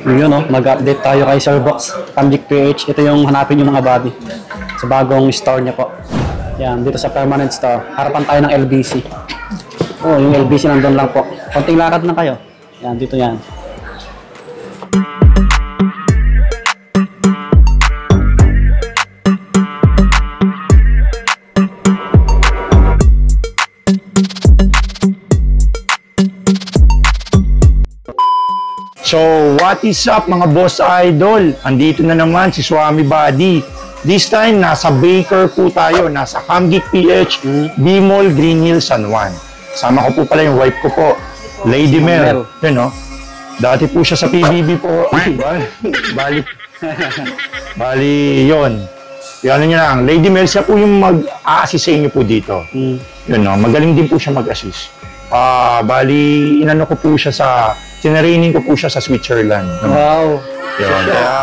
Yun no, mag-update tayo kay Sir Box, Camdic PH. Ito yung hanapin yung mga body sa bagong store niya po. Yan, dito sa permanent store. Harapan tayo ng LBC. Oh, yung LBC nandun lang po. Konting lakad lang kayo. Yan, dito yan. So, what is up mga boss idol? Andito na naman si Swami Buddy. This time, nasa Baker po tayo. Nasa Camdic PH, B-Mall, Green Hills, San Juan. Sama ko po pala yung wife ko po, Lady Mel. Yun, no? Dati po siya sa PBB po. Bali, yun. Yan nyo lang. Lady Mel, siya po yung mag-a-assist sa inyo po dito. Yun, no? Magaling din po siya mag-assist. Bali, inano ko po siya tinaraining ko po siya sa Switzerland. Wow! Yun, kaya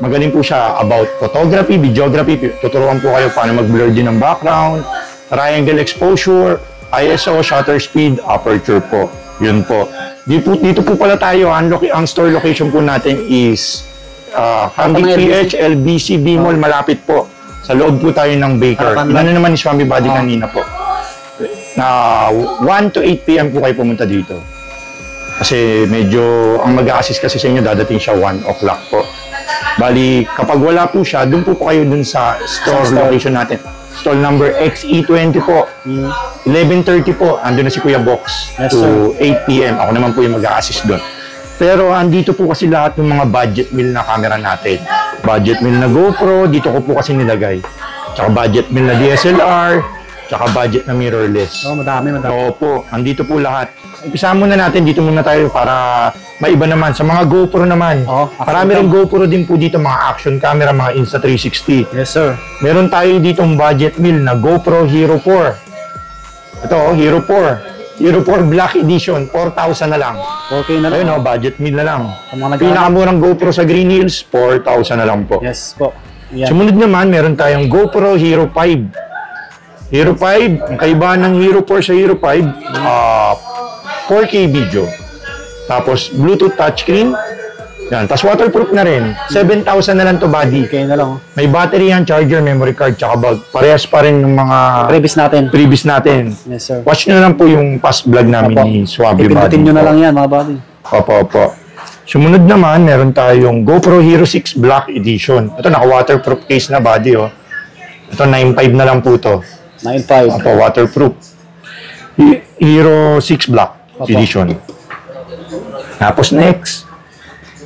magaling po siya about photography, videography. Tuturuan po kayo paano mag-blur din ng background, triangle exposure, ISO, shutter speed, aperture po. Yun po. Dito po pala tayo, ang store location po natin is Camdic PH, LBC, B-Mall, malapit po. Sa loob po tayo ng Baker. Ano naman ni Swami Buddy kanina po. Na 1 to 8 p.m. po kayo pumunta dito. Kasi medyo, ang mag-a-assist kasi sa inyo, dadating siya 1 o'clock po. Bali, kapag wala po siya, doon po kayo dun sa store location natin. Store number XE20 po. 11:30 po, andun na si Kuya Box to 8 p.m. Ako naman po yung mag-a-assist doon. Pero andito po kasi lahat ng mga budget meal na camera natin. Budget meal na GoPro, dito ko po kasi nilagay. Tsaka budget meal na DSLR, tsaka budget na mirrorless. Oh, madami. Opo, andito po lahat. Umpisahan muna natin, dito muna tayo para maiba naman. Sa mga GoPro naman, marami rin GoPro din po dito, mga action camera, mga Insta360. Yes, sir. Meron tayo ditong budget meal na GoPro Hero 4. Ito, Hero 4. Hero 4 Black Edition, 4,000 na lang. Okay na lang. Ayun, budget meal na lang. Mga pinakamurang GoPro sa Green Hills, 4,000 na lang po. Yes po. Yan. Sumunod naman, meron tayong GoPro Hero 5. Hero 5, ang kaibahan ng Hero 4 sa Hero 5, 4K video. Tapos, Bluetooth touchscreen. Yan. Tapos, waterproof na rin. 7,000 na lang to body. Okay na lang. May battery yan, charger, memory card, tsaka bag. Parehas pa rin ng mga previous natin. Yes, sir. Watch nyo na lang po yung past vlog namin ni Swami Buddy. Ipindutin nyo na lang yan, mga buddy. Opo. Sumunod naman, meron tayong GoPro Hero 6 Black Edition. Ito, naka-waterproof case na body, oh. Ito, 9.5 na lang po to. 9.5. Opo, waterproof. Hero 6 Black Edition. Tapos next,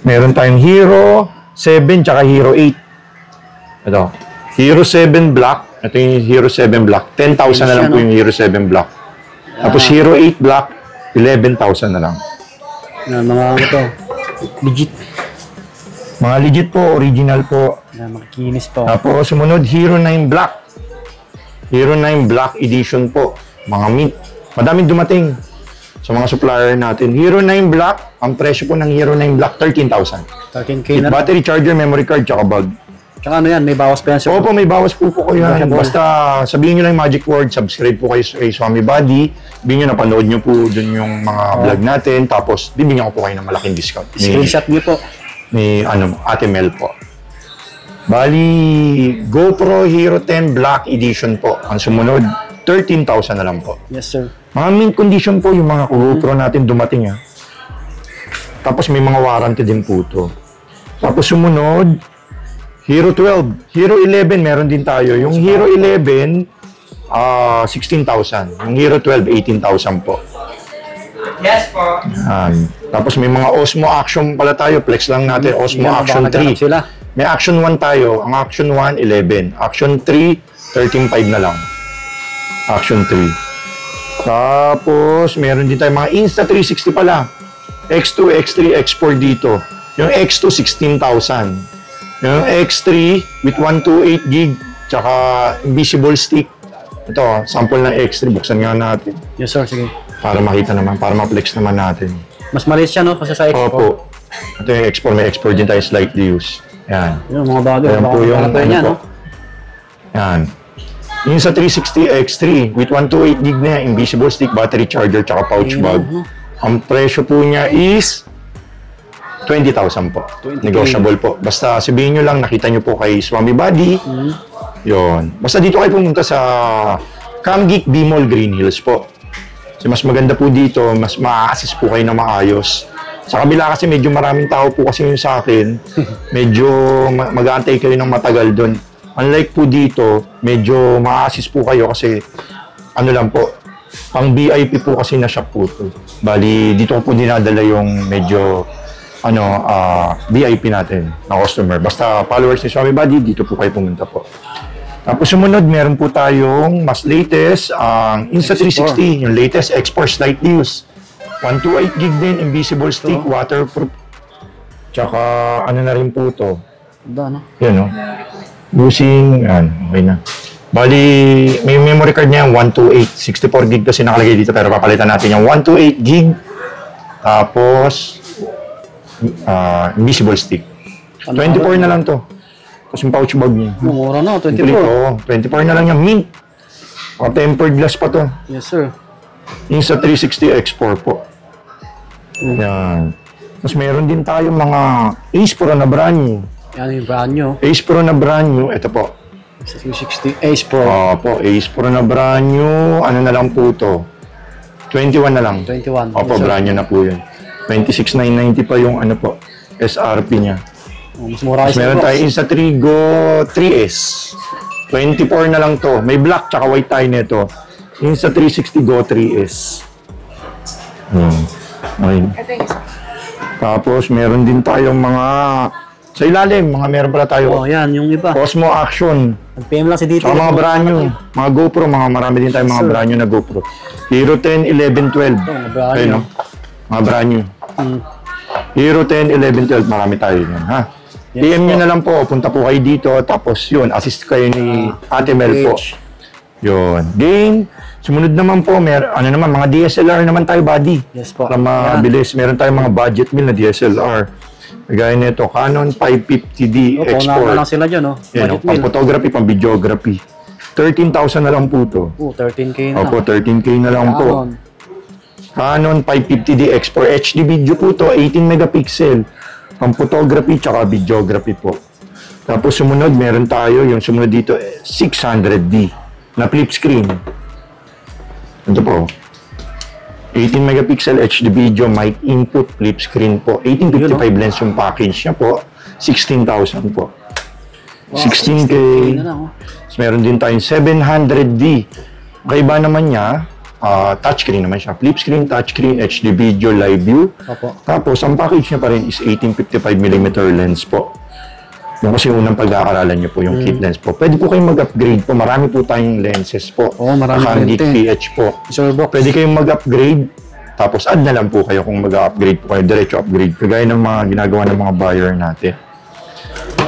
meron tayong Hero 7 tsaka Hero 8. Ito, Hero 7 Black. Ito yung Hero 7 Black. 10,000 na lang po yung Hero 7 Black. Tapos Hero 8 Black, 11,000 na lang. Mga ito, legit. Mga legit po, original po. Makikinis po. Tapos sumunod, Hero 9 Black. Hero 9 Black Edition po. Mga mint. Madaming dumating sa mga supplier natin. Hero 9 Black, ang presyo po ng Hero 9 Black, 13,000. 13K na. Battery, charger, memory card, tsaka bag. Tsaka ano yan, may bawas pa yan. Opo, may bawas po kayo yan. Basta sabihin nyo lang yung magic word, subscribe po kayo kay Swami Buddy. Sabihin nyo, napanood nyo po dun yung mga vlog natin. Tapos, bibigyan ko po kayo ng malaking discount. Screenshot nyo po. Ni Ate Mel po. Bali, GoPro Hero 10 Black Edition po. Ang sumunod, 13,000 na lang po. Yes, sir. Mga mint condition po yung mga GoPro natin dumating, ha. Tapos may mga warranty din po ito. Tapos sumunod, Hero 12. Hero 11, meron din tayo. Yung Hero 11, 16,000. Yung Hero 12, 18,000 po. Yes po. Tapos may mga Osmo Action pala tayo. Flex lang natin. Osmo Action 3. May Action 1 tayo. Ang Action 1, 11. Action 3, 13.5 na lang. Action 3. Tapos, meron din tayo mga Insta360 pala. X2, X3, X4 dito. Yung X2, 16,000. Yung X3 with 128 gig tsaka invisible stick. Ito, sample ng X3. Buksan nga natin. Yes, sir. Sige. Para makita naman, para ma-flex naman natin. Mas maliit siya, no? Kasi sa X4. Opo. Ito yung X4. May X4 din tayo slightly used. Yan. Yung mga bago. Ayan po yung ano niya, no? Yan. Yung sa 360 X3 with 128 gig na yan, invisible stick, battery charger, tsaka pouch bag. Ang presyo po niya is 20,000 po. 20K. Negotiable po. Basta sabihin nyo lang, nakita nyo po kay Swami Buddy. Yun. Basta dito kayo pumunta sa Camgeek B-Mall Green Hills po. Kasi mas maganda po dito, mas ma-assist po kayo na maayos. Sa kabila kasi medyo maraming tao po kasi yun sa akin. Medyo mag-aantay kayo ng matagal doon. Unlike po dito, medyo ma-assist po kayo kasi ano lang po, pang VIP po kasi na shop po to. Bali, dito ko po dinadala yung medyo VIP natin na customer. Basta followers ni Swami Buddy, dito po kayo pumunta po. Tapos sumunod, meron po tayong mas latest, ang Insta360, yung latest X4 Slide News. 128 gig din, invisible stick, waterproof. Tsaka ano na rin po to. Ganda, no? Yan, no? Using, okay na. Bali, may memory card niya, 128, 64 gig kasi nakalagay dito, pero papalitan natin yung 128 gig. Tapos, invisible stick. 24 na lang to. Tapos yung pouch bag niya. Mura na, 24. Oo, 24 na lang yung mint. Tempered glass pa to. Yes, sir. Insta360 X4 po. Yan. Tapos meron din tayo mga Ace Pro na brand new. Yan yung brand nyo. Ace Pro na brand new. Ito po. 360 Ace Pro. Opo, Ace Pro na brand new. Ano na lang po to? 21 na lang. 21. Opo, Yes, sir. brand new na po yun. 26,990 pa yung ano po, SRP niya. Mas mura Tapos kayo meron sa tayo Insta3 Go 3S. 24 na lang to. May black tsaka white tayo nito. Insta360 Go 3S. Okay. Tapos meron din tayong mga sa ilalim, meron pala tayo. Oh, yan, yung iba. Cosmo Action. Nag-PM lang si Dito. Tsaka mga brand new. Mga GoPro, marami din tayong mga brand new na GoPro. Hero 10, 11, 12. mga brand Ayun, new. no? Mga brand new. Hero 10, 11, 12. Marami tayo yan, ha? PM nyo na lang po. Punta po kayo dito. Tapos yun, assist kayo ni Ate Mel po. Yun. Game. Sumunod naman po, mga DSLR naman tayo, buddy. Yes po. Para mabilis. Meron tayong mga budget meal na DSLR. Gaya nito, Canon 550D Opo, X4. na lang sila dyan, no? Yan, Budget pang meal. photography, pang videography. 13,000 na lang po to. 13K na. Opo, 13K na lang po. Canon 550D X4 HD video po to, 18 megapixel. Pang photography tsaka videography po. Tapos sumunod, meron tayo, yung sumunod dito, 600D na flip screen. Ito po. 18 megapixel HD video, mic input, flip screen po. 1855 lens yung package niya po. 16,000 po. Wow, 16K. na lang, oh. Tapos meron din tayong 700D. Kaiba naman niya, touchscreen naman siya. Flip screen, touchscreen, HD video, live view. Opo. Tapos ang package niya pa rin is 1855mm lens po. Yung kasi unang pag-aaralan niyo po, yung kit lens po. Pwede po kayong mag-upgrade po. Marami po tayong lenses po. Oo, marami Camgeek lente. PH po. Sir Box. Pwede kayong mag-upgrade. Tapos add na lang po kayo kung mag-upgrade po kayo. Diretso upgrade. Kagaya ng mga ginagawa ng mga buyer natin.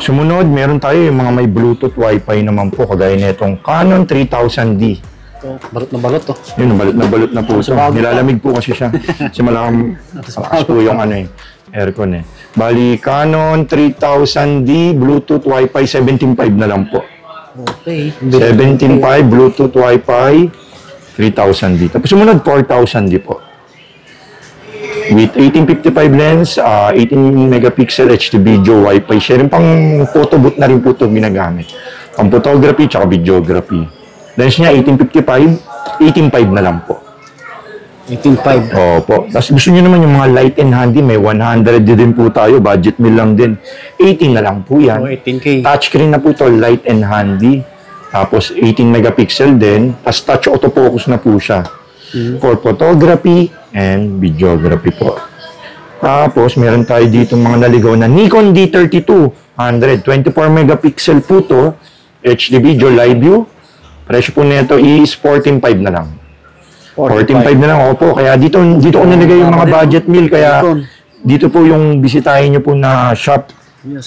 Sumunod, meron tayo yung mga may Bluetooth Wi-Fi naman po. Kagaya nitong Canon 3000D. Ito, balot na balot, to. Yun, balot na po ito. Nilalamig po kasi siya. Kasi malakas po yung aircon eh. Bali, Canon 3000D, Bluetooth Wi-Fi 17.5 na lang po. Okay. 17.5 Bluetooth Wi-Fi 3000D. Tapos sumunod 4000D po. With 1855 lens, 18 megapixel HD video Wi-Fi. Sharing pang photo booth na rin po ito ginagamit. Pang photography tsaka videography. Lens niya 1855, 18.5 na lang po. 18.5. Opo. Tapos gusto niyo naman yung mga light and handy, may 100 din po tayo, budget meal lang din. 18 na lang po yan. 18K. Touchscreen na po to, light and handy. Tapos 18 megapixel din. Tapos touch autofocus na po siya. For photography and videography po. Tapos meron tayo dito mga naligaw na Nikon D3200. 24 megapixel po to. HD video, live view. Presyo po nito is 14.5 na lang. 14.5 na lang, opo. Kaya dito ko nilagay yung mga budget meal. Kaya dito po yung bisitahin nyo po na shop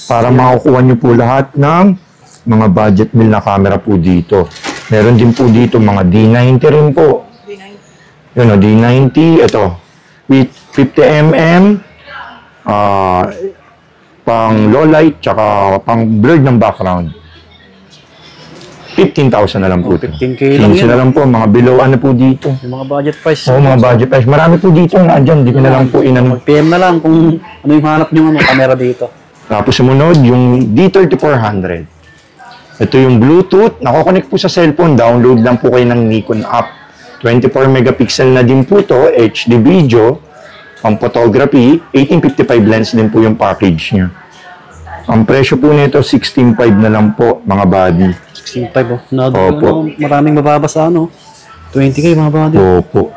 para makukuha nyo po lahat ng mga budget meal na camera po dito. Meron din po dito mga D90 rin po. Yun o, D90. Ito, with 50mm, pang low light, tsaka pang blurred ng background. 15,000 na lang po. 15K lang 15 yun. na lang po, mga below ano po dito. Yung mga budget price. Oo, mga budget price. Marami po dito na dyan, di ko na lang po inano. PM na lang kung ano yung hanap nyo ano, camera dito. Tapos sumunod, yung D3400. Ito yung Bluetooth, nakokonek po sa cellphone, download lang po kayo ng Nikon app. 24 megapixel na din po to, HD video, pang photography, 1855 lens din po yung package niya. Ang presyo po nito, 16.5 na lang po, mga body. 16.5 oh. Opo. Maraming mababasa ano. 20K mga body. Opo.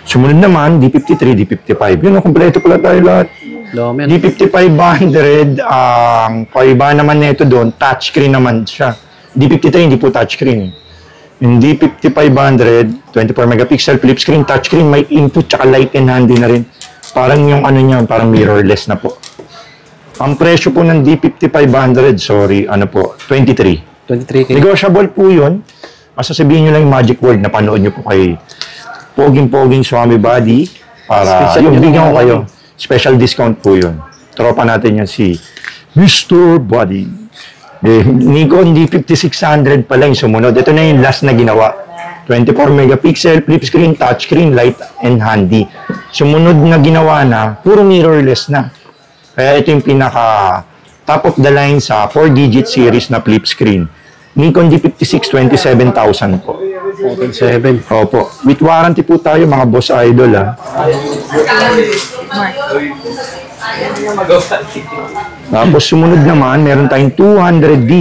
Sumunod naman, D53, D55. Yun, kompleto pala tayo lahat. Dami. D5500, ang kaiba naman nito doon, touchscreen naman siya. D53, hindi po touchscreen. Yung D5500, 24 megapixel, flip screen, touchscreen, may input, tsaka light and handy na rin. Parang yung ano niya, parang mirrorless na po. Ang presyo po ng D5500, sorry, ano po, 23. 23K. Negotiable po yun. Masasabihin nyo lang yung magic word na panood nyo po kay Poging Swami Body para Special yung yun, bigyan ko mga kayo. Special discount po yun. Tropa natin yan si Mr. Body. Nikon D5600 pala yung sumunod. Ito na yung last na ginawa. 24 megapixel, flip screen, touch screen, light and handy. Sumunod na ginawa na, puro mirrorless na. Kaya ito yung pinaka top of the line sa 4-digit series na flip screen. Nikon D56 27,000 po. 47. Opo. With warranty po tayo mga boss idol ha. Tapos sumunod naman, meron tayong 200D.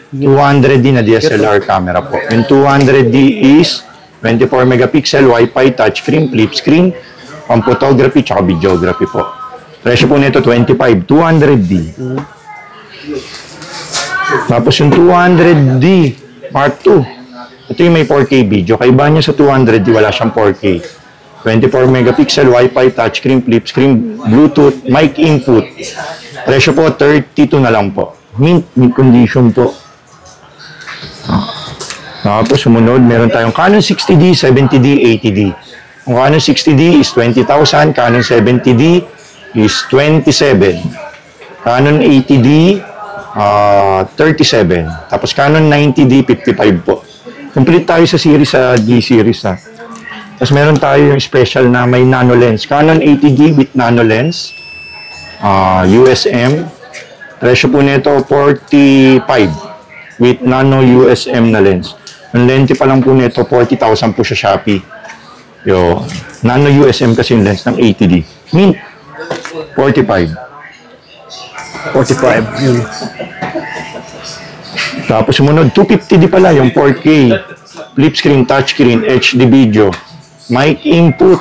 200D na DSLR camera po. Yung 200D is 24 megapixel, Wi-Fi, touchscreen, flip screen, pang photography, tsaka videography po. Presyo po nito 25, 200D. Tapos yung 200D Mark II. Ito yung may 4K video. Kaiba niya sa 200D, wala siyang 4K. 24 megapixel, Wi-Fi, touchscreen, flip screen, Bluetooth, mic input. Presyo po 32 na lang po. Mint condition po. Tapos sumunod, meron tayong Canon 60D, 70D, 80D. Ang Canon 60D is 20,000, Canon 70D is 27. Canon 80D, 37. Tapos Canon 90D, 55 po. Complete tayo sa series, sa D-series ha. Tapos meron tayo yung special na may nano lens. Canon 80D with nano lens. USM. Presyo po nito 45 with nano USM na lens. Ang lente pa lang po nito 40,000 po sa Shopee. Yo, nano USM kasi yung lens ng 80D. Mint 45. 45. Yun. Tapos sumunod 250D pala yung 4K. Flip screen, touchscreen, HD video. Mic input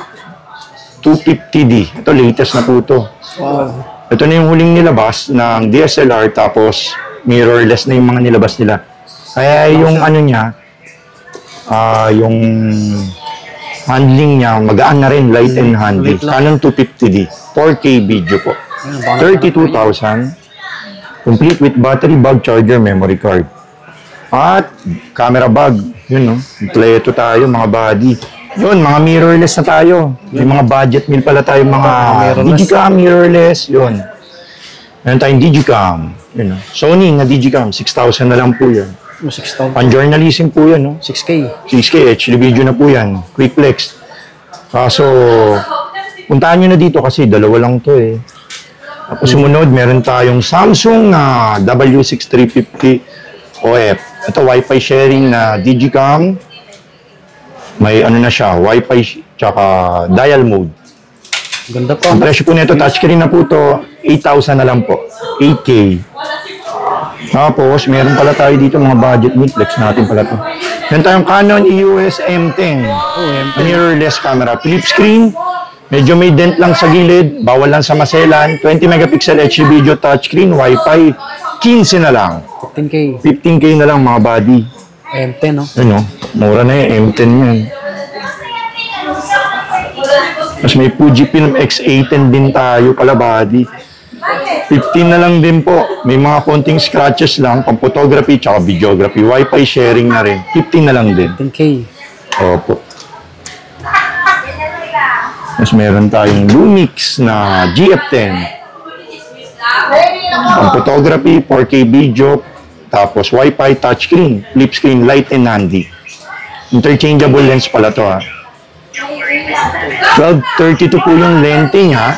250D. Ito latest na po to. Wow. Ito na yung huling nilabas ng DSLR tapos mirrorless na yung mga nilabas nila. Kaya yung ano niya, yung handling niya, magaan na rin, light and handy. Canon 250D, 4K video po. 32,000. Complete with battery, bag, charger, memory card. At camera bag, yun no, kompleto tayo mga body. Yun, mga mirrorless na tayo. May mga budget meal pala tayo, mga Digicam mirrorless, yun. Meron tayong Digicam, yun no. Sony na Digicam, 6,000 na lang po yan. 6,000. Pan-journalism po yan, no? 6K. 6K, HD video na po yan. Quick flex. Kaso, puntahan nyo na dito kasi dalawa lang to eh. Tapos sumunod, meron tayong Samsung na W6350 OF. Ito, Wi-Fi sharing na Digicam. May ano na siya, Wi-Fi tsaka dial mode. Ganda pa. Ang presyo po nito, touchscreen na po to, 8,000 na lang po. 8K. Tapos, meron pala tayo dito mga budget meat. Flex natin pala to. Meron tayong Canon EOS M10. Mirrorless camera. Flip screen. Medyo may dent lang sa gilid. Bawal lang sa maselan. 20 megapixel HD video touchscreen. Wi-Fi. 15 na lang. 15K. 15K na lang mga body. M10 no? Ano? Mura na yung M10 yan. Tapos may Fujifilm X-A10 din tayo pala body. 15 na lang din po. May mga konting scratches lang. Pang photography tsaka videography. Wi-Fi sharing na rin. 15 na lang din. 10K. Opo. Tapos meron tayong Lumix na GF10. Pang photography, 4K video, Tapos Wi-Fi touchscreen, flip screen, light and handy. Interchangeable lens pala to ha. 1232 po yung lente niya.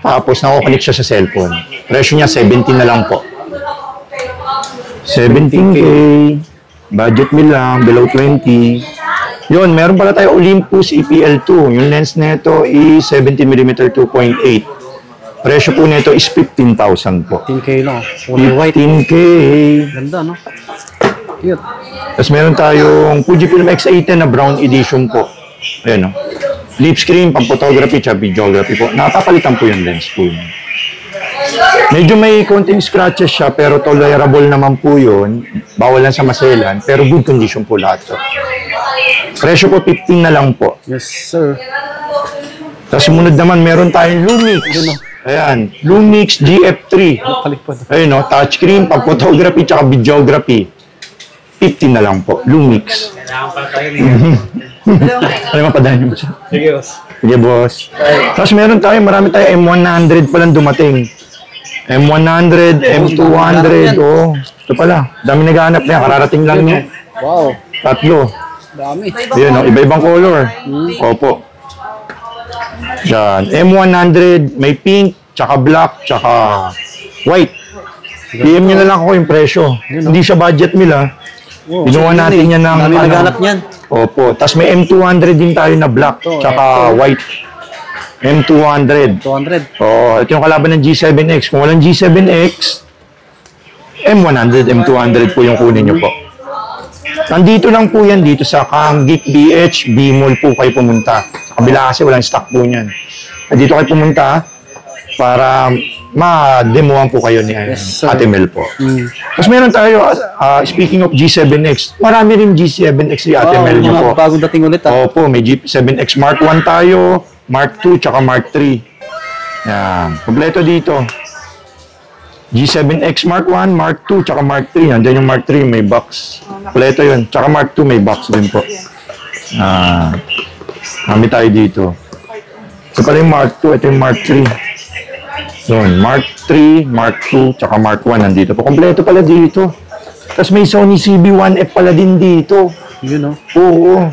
Tapos nako-connect siya sa cellphone. Presyo niya 17 na lang po. 17K. Budget meal lang, below 20. Yun, meron pala tayo Olympus EPL2. Yung lens nito is 70mm 2.8. Presyo po nito is 15,000 po. 15K lang. Fully white. 15K. Ganda, no? Cute. Tapos meron tayong Fujifilm X-A10 na brown edition po. Ayan o. Flip screen, pang-photography, tsaka videography po. Napapalitan po yung lens po. Medyo may konting scratches siya, pero tolerable naman po yun. Bawal lang sa maselan, pero good condition po lahat to. Presyo po 15 na lang po. Yes, sir. Tapos sumunod naman, meron tayong Lumix. Ayan, Lumix GF3. Kalipad. Ayun o, touchscreen, pang-photography, tsaka videography. 15 na lang po, Lumix. Ano yung mapadahan niyo ba siya? Sige, boss. Sige, boss. Tapos meron tayo, marami tayo M100 palang dumating. M100, M200, oh. Ito pala, dami naghahanap niya, kararating lang niya. Wow. Tatlo. Dami. Ayan o, iba-ibang color. Opo. Yan, M100, may pink, tsaka black, tsaka white. PM nyo na lang ako yung presyo. Hindi siya budget meal ha. Ginawa natin yan ng... Dami naghanap niyan. Opo. Tapos may M200 din tayo na black, tsaka white. M200. 200. Oo, ito yung kalaban ng G7X. Kung walang G7X, M100, M200 po yung kunin nyo po. Nandito lang po yan, dito sa Kanggik BH, B-Mall po kayo pumunta. Sa kabila kasi walang stock po niyan. Dito kayo pumunta para ma-demoan po kayo ni Ate Mel po. Tapos meron tayo, speaking of G7X, marami rin G7X si Ate Mel nyo po. Bagong dating ulit ha. Opo, may G7X Mark 1 tayo, Mark 2, tsaka Mark 3. Yan, kompleto dito. G7X Mark 1, Mark 2, tsaka Mark 3. Nandiyan yung Mark 3, may box. Kompleto yun. Tsaka Mark 2, may box din po. Kami tayo dito. Ito pala yung Mark 2, ito yung Mark 3. Yun, Mark 3, Mark 2, tsaka Mark 1 nandito po. Kompleto pala dito. Tapos may Sony CB1F pala din dito. Yun, no? Oo.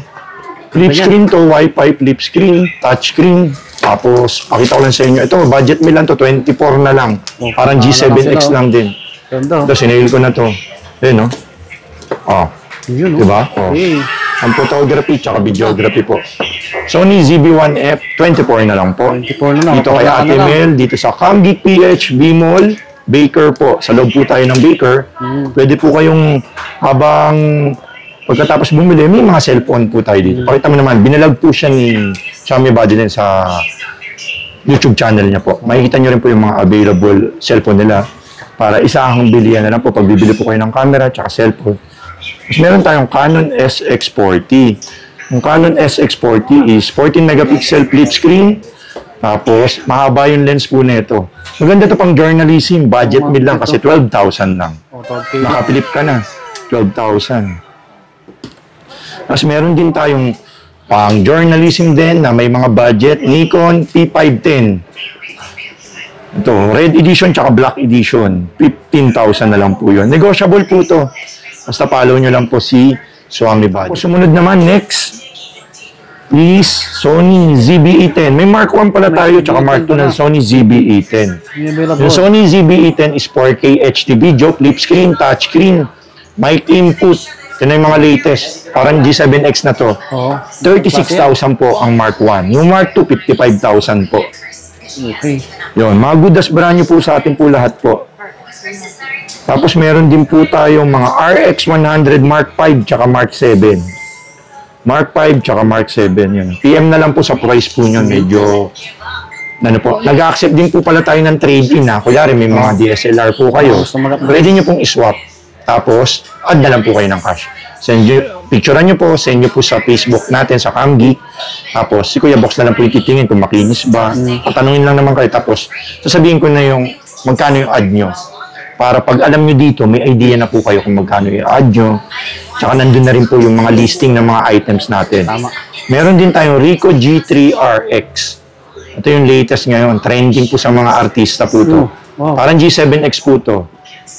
Flip screen to, Wi-Fi, flip screen, touch screen. Tapos, pakita ko lang sa inyo. Ito, budget meal lang to, 24 na lang. Parang G7X lang din. Ganda. Ito, sinail ko na to. Ayun, no? Oh. Yun, no? Diba? Oh. Okay. Ang photography, tsaka videography po. Sony ZB-1F, 24 na lang po. 24 na lang. Dito kay Ate Mel, dito sa Kanggik PH, B-Mall, Baker po. Sa loob po tayo ng Baker. Pwede po kayong habang pagkatapos bumili, may mga cellphone po tayo dito. Pakita mo naman, binalag po siya ni Xiaomi Badilin sa YouTube channel niya po. Makikita niyo rin po yung mga available cellphone nila para isahang bilihan na lang po pag bibili po kayo ng camera at cellphone. Mas meron tayong Canon SX40. Yung Canon SX40 is 14 megapixel flip screen. Tapos, mahaba yung lens po nito. Maganda to pang journalism. Budget meal lang kasi 12,000 lang. Nakapilip ka na. 12,000. Tapos meron din tayong pang journalism din na may mga budget. Nikon P510. Ito, red edition tsaka black edition. 15,000 na lang po yun. Negotiable po to. Basta follow nyo lang po si Xiaomi Budget. Sumunod naman, next is Sony ZB-E10. May Mark 1 pala tayo tsaka Mark 2 ng Sony ZB-E10. Yung Sony ZB-E10 is 4K HD video, flip screen, touch screen, mic input. Ito na yung mga latest. Parang G7X na to. 36,000 po ang Mark 1. Yung Mark 2, 55,000 po. Okay. Yun, mga good as brand new po sa atin po lahat po. Tapos meron din po tayong mga RX 100 Mark 5 tsaka Mark 7. Mark 5 tsaka Mark 7 yun. PM na lang po sa price po nyo. Medyo ano po. Nag-accept din po pala tayo ng trade-in ha. Kunyari may mga DSLR po kayo. Pwede nyo pong iswap. Tapos add na lang po kayo ng cash. Send nyo, picturean nyo po, send nyo po sa Facebook natin, sa Kanggik. Tapos si Kuya Box na lang po yung titingin kung makinis ba. Patanungin lang naman kayo. Tapos sasabihin ko na yung magkano yung add nyo. Para pag alam nyo dito, may idea na po kayo kung magkano i-add nyo. Tsaka nandun na rin po yung mga listing ng mga items natin. Tama. Meron din tayong Ricoh G3 RX. Ito yung latest ngayon. Trending po sa mga artista po ito. Wow. Parang G7X po to.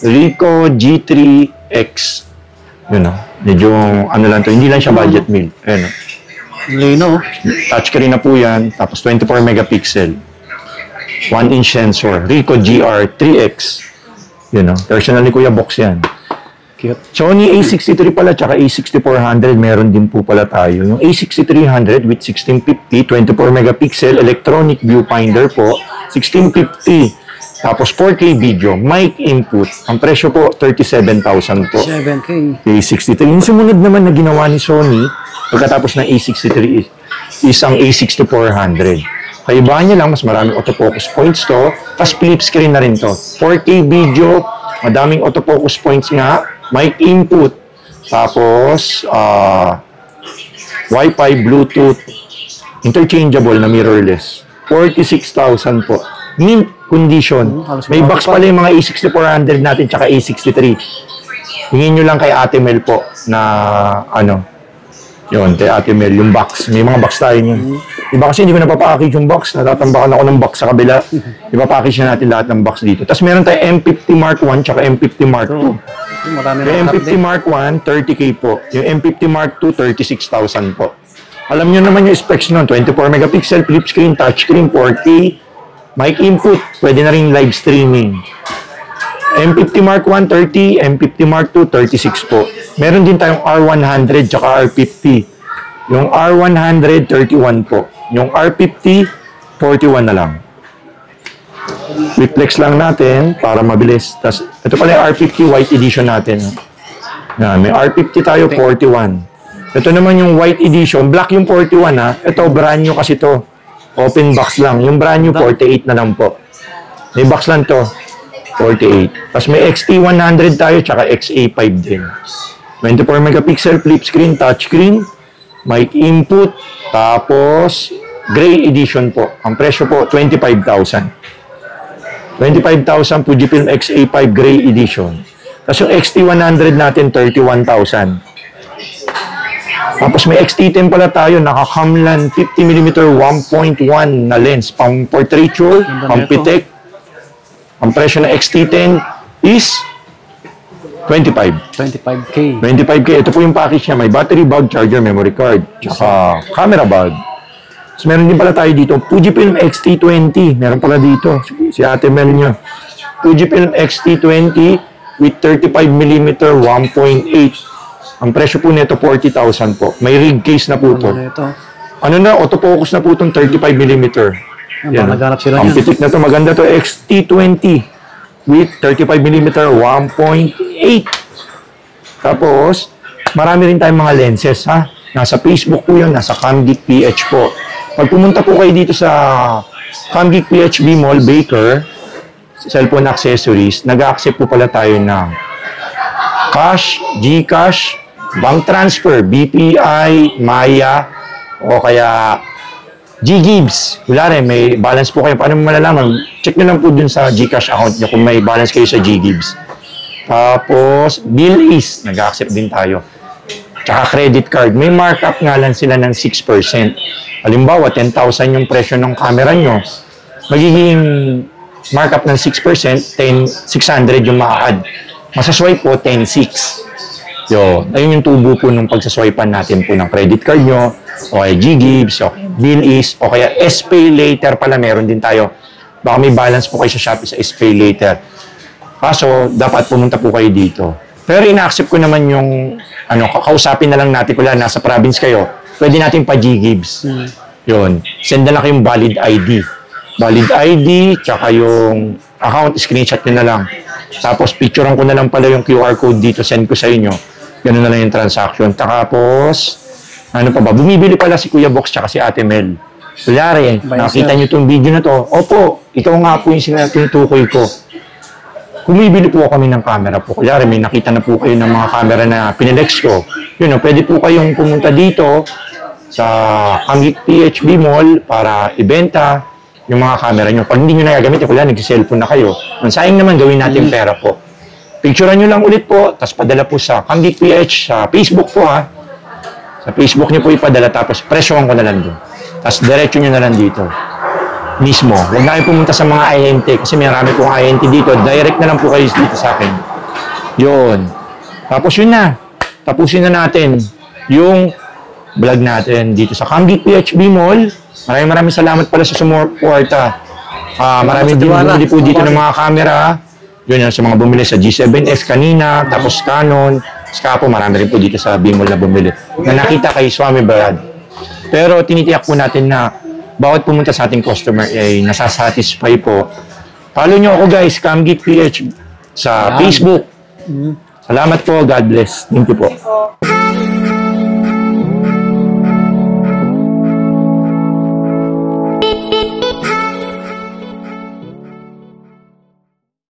Ricoh G3X. Yun o. Medyo, ano lang to, hindi lang siya budget meal. Ayun o. Lino. Touchscreen na po yan. Tapos 24 megapixel. 1-inch sensor. Ricoh GR3X. Yun o. Personally, Kuya, box yan. Cute. Sony A63 pala, tsaka A6400, meron din po pala tayo. Yung A6300 with 1650, 24 megapixel, electronic viewfinder po, 1650. Tapos 4K video, mic input. Ang presyo po, 37,000 po. 7K. A63. Yung sumunod naman na ginawa ni Sony, pagkatapos ng A63 is ang A6400. Kaibahan niya lang, mas maraming autofocus points to, tapos flip screen na rin to. 4K video, madaming autofocus points nga, mic input, tapos Wi-Fi, Bluetooth, interchangeable na mirrorless. 46,000 po. Mint condition. May box pala yung mga A6400 natin tsaka A63. Hingin nyo lang kay Ate Mel po na ano, yun, kay Ate Mel, yung box. May mga box tayo niyan. Iba kasi hindi ko napapackage yung box. Natatambakan ako ng box sa kabila. Ipapackage na natin lahat ng box dito. Tapos meron tayo M50 Mark 1 tsaka M50 Mark 2. Marami Yung M50 Mark 1, 30K po. Yung M50 Mark 2, 36,000 po. Alam nyo naman yung specs nun. 24 megapixel, flip screen, touchscreen, 4K, mic input. Pwede na rin live streaming. M50 Mark 1, 30. M50 Mark 2, 36 po. Meron din tayong R100 tsaka R50. Yung R100, 31 po. Yung R50, 41 na lang. Reflex lang natin para mabilis. Tas, ito pala yung R50 white edition natin. Yan, may R50 tayo, 41. Ito naman yung white edition. Black yung 41 ha. Ito, brand new kasi to. Open box lang. Yung brand new, 48 na lang po. May box lang to. 48. Tapos may XT100 tayo, tsaka XA5 din. 24 megapixel, flip screen, touch screen, mic input, tapos gray edition po. Ang presyo po, 25,000. 25,000 Fujifilm XA5 gray edition. Tapos yung XT100 natin, 31,000. Tapos may XT10 pala tayo, naka-Camlan 50mm 1.1 na lens, pang portraiture, pang pitek. Ang presyo ng XT10 is 25K. 25K. Ito po yung package niya. May battery bag, charger, memory card, tsaka camera bag. So, meron din pala tayo dito. Fujifilm X-T20. Meron pala dito. Si Ate Mel niya. Fujifilm X-T20 with 35mm 1.8. Ang presyo po nito 40,000 po. May rig case na po po. Ano na, autofocus na po itong 35mm. Yan. Naghanap sila Ang niyan. pitik na to, maganda to, XT20 with 35mm 1.8. Tapos, marami rin tayong mga lenses, ha? Nasa Facebook po yun, nasa Camgeek PH po. Pag pumunta po kayo dito sa Camgeek PH B Mall Baker, cellphone accessories, nag-accept po pala tayo ng cash, GCash, bank transfer, BPI, Maya, o kaya G-Gibbs. Wala rin, may balance po kayo. Paano mo malalaman? Check nyo lang po dun sa GCash account nyo kung may balance kayo sa G-Gibbs. Tapos, bill is, nag-accept din tayo. Tsaka credit card. May markup nga lang sila ng 6%. Halimbawa, 10,000 yung presyo ng camera nyo. Magiging markup ng 6%, 600 yung ma-add. Masaswipe po, 10,600. Yo, ayun yung tubo po nung pagsaswipean natin po ng credit card nyo, o kaya G-Gibbs, o bill is, o kaya S-Pay Later pala, meron din tayo. Baka may balance po kayo sa Shopee sa S-Pay Later. Kaso, dapat pumunta po kayo dito. Pero ina-accept ko naman yung, kakausapin na lang natin, kung nasa province kayo, pwede natin pa G-Gibbs. Yun. Send na lang kayong valid ID. Valid ID, tsaka yung account, screenshot nyo na lang. Tapos, picturean ko na lang pala yung QR code dito, send ko sa inyo. Ganun na lang yung transaction. Tapos, ano pa ba? Bumibili pala si Kuya Box tsaka si Ate Mel. Kunyari, nakita nyo itong video na to. Opo, ikaw nga po yung tinutukoy ko. Bumibili po kami ng camera po. Kunyari, may nakita na po kayo ng mga camera na pinilex ko. Yun, pwede po kayong pumunta dito sa Camgeek PHB Mall para ibenta yung mga camera nyo. Pag hindi nyo nagagamit, kunyari, nag-cellphone na kayo. Sayang naman gawin natin pera po. Picturean nyo lang ulit po, tapos padala po sa Camgeek PH sa Facebook po ha. Sa Facebook nyo po ipadala, tapos presyohan ko na lang doon. Tapos diretso nyo na lang dito. mismo. Huwag na kayo pumunta sa mga INT kasi may marami pong INT dito. Direct na lang po kayo dito sa akin. Yun. Tapos yun na. Tapusin na natin yung vlog natin dito sa Camgeek PHB Mall. Maraming salamat pala sa sumuporta. Maraming din bumili po dito ng mga camera. Yun yan, sa mga bumili sa G7S kanina, tapos Canon. Saka po, marami rin po dito sa B-Mall na bumili. Na nakita kay Swami Brad. Pero tinitiyak po natin na bawat pumunta sa ating customer ay nasasatisfy po. Follow nyo ako guys, Camgeek PH sa Facebook. Salamat po, God bless. Thank you po.